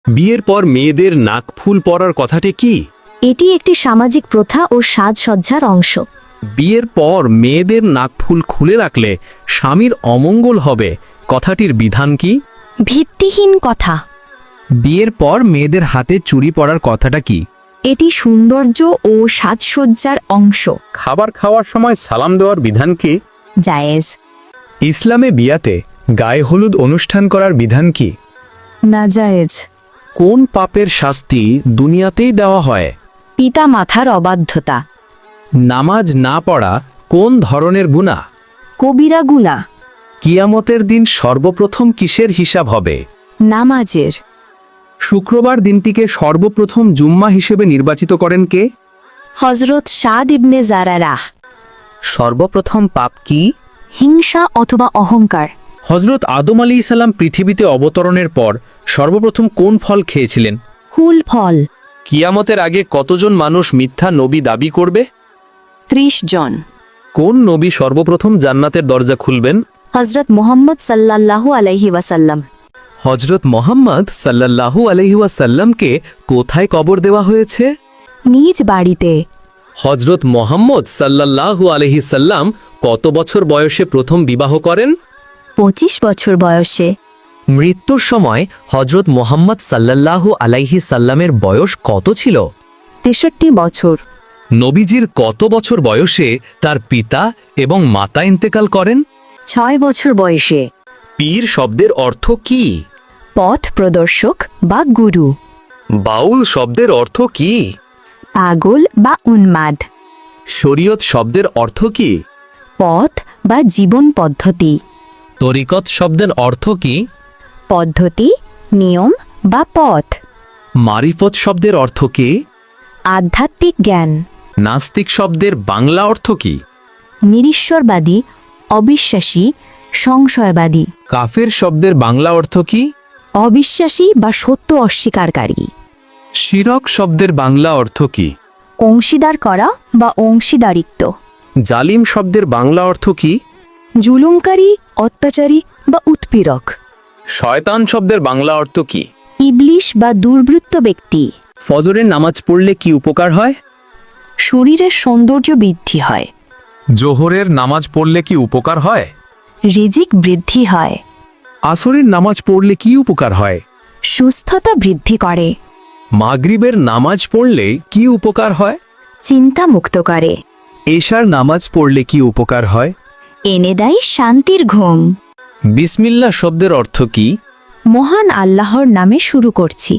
বিয়ের পর মেয়েদের নাকফুল পরার কথাটি কি? এটি একটি সামাজিক প্রথা ও সাজসজ্জার অংশ। বিয়ের পর মেয়েদের নাকফুল খুলে রাখলে স্বামীর অমঙ্গল হবে, কথাটির বিধান কি? ভিত্তিহীন কথা। বিয়ের পর মেয়েদের হাতে চুড়ি পরার কথাটা কি? এটি সৌন্দর্য ও সাজসজ্জার অংশ। খাবার খাওয়ার সময় সালাম দেওয়ার বিধান কি? জায়েজ। ইসলামে বিয়াতে গায়ে হলুদ অনুষ্ঠান করার বিধান কি? নাজায়েজ। কোন পাপের শাস্তি দুনিয়াতেই দেওয়া হয়? পিতা মাতার অবাধ্যতা। নামাজ না পড়া কোন ধরনের গুনাহ? কবিরা গুনাহ। কিয়ামতের দিন সর্বপ্রথম কিসের হিসাব হবে? নামাজের। শুক্রবার দিনটিকে সর্বপ্রথম জুম্মা হিসেবে নির্বাচিত করেন কে? হযরত সাদ ইবনে জারারাহ। সর্বপ্রথম পাপ কি? হিংসা অথবা অহংকার। হযরত আদম আলাইহিস সালাম পৃথিবীতে অবতরণের পর সর্বপ্রথম কোন ফল খেয়েছিলেন? কুল ফল। কিয়ামতের আগে কতজন মানুষ মিথ্যা নবী দাবি করবে? 30 জন। কোন নবী সর্বপ্রথম জান্নাতের দরজা খুলবেন? হযরত মুহাম্মদ সাল্লাল্লাহু আলাইহি ওয়াসাল্লাম। হযরত মুহাম্মদ সাল্লাল্লাহু আলাইহি ওয়াসাল্লামকে কোথায় কবর দেওয়া হয়েছে? নিজ বাড়িতে। হযরত মুহাম্মদ সাল্লাল্লাহু আলাইহি সাল্লাম কত বছর বয়সে প্রথম বিবাহ করেন? 25 বছর বয়সে। মৃত্যুর সময় হযরত মুহাম্মদ সাল্লাল্লাহু আলাইহি সাল্লামের বয়স কত ছিল? 63 বছর। নবীজির কত বছর বয়সে তার পিতা এবং মাতা ইন্তেকাল করেন? 6 বছর বয়সে। পীর শব্দের অর্থ কি? পথ প্রদর্শক বা গুরু। বাউল শব্দের অর্থ কি? পাগল বা উন্মাদ। শরীয়ত শব্দের অর্থ কি? পথ বা জীবন পদ্ধতি। তরিকত শব্দের অর্থ কি? পদ্ধতি, নিয়ম বা পথ। মারিফত শব্দের অর্থ কি? আধ্যাত্মিক জ্ঞান। নাস্তিক শব্দের বাংলা অর্থ কি? নিরীশ্বরবাদী, অবিশ্বাসী, সংশয়বাদী। কাফের শব্দের বাংলা অর্থ কি? অবিশ্বাসী বা সত্য অস্বীকারী। শিরক শব্দের বাংলা অর্থ কি? অংশীদার করা বা অংশীদারিত্ব। জালিম শব্দের বাংলা অর্থ কি? জুলুমকারী, অত্যাচারী বা উৎপীড়ক। শয়তান শব্দের বাংলা অর্থ কি? ইবলিশ বা দুর্বৃত্ত ব্যক্তি। ফজরের নামাজ পড়লে কি উপকার হয়? শরীরের সৌন্দর্য বৃদ্ধি হয়। জোহরের নামাজ পড়লে কি উপকার হয়? রিজিক বৃদ্ধি হয়। আসরের নামাজ পড়লে কি উপকার হয়? সুস্থতা বৃদ্ধি করে। মাগরিবের নামাজ পড়লে কি উপকার হয়? চিন্তা মুক্ত করে। এশার নামাজ পড়লে কি উপকার হয়? এনে দেয় শান্তির ঘুম। বিসমিল্লাহ শব্দের অর্থ কি? মহান আল্লাহর নামে শুরু করছি।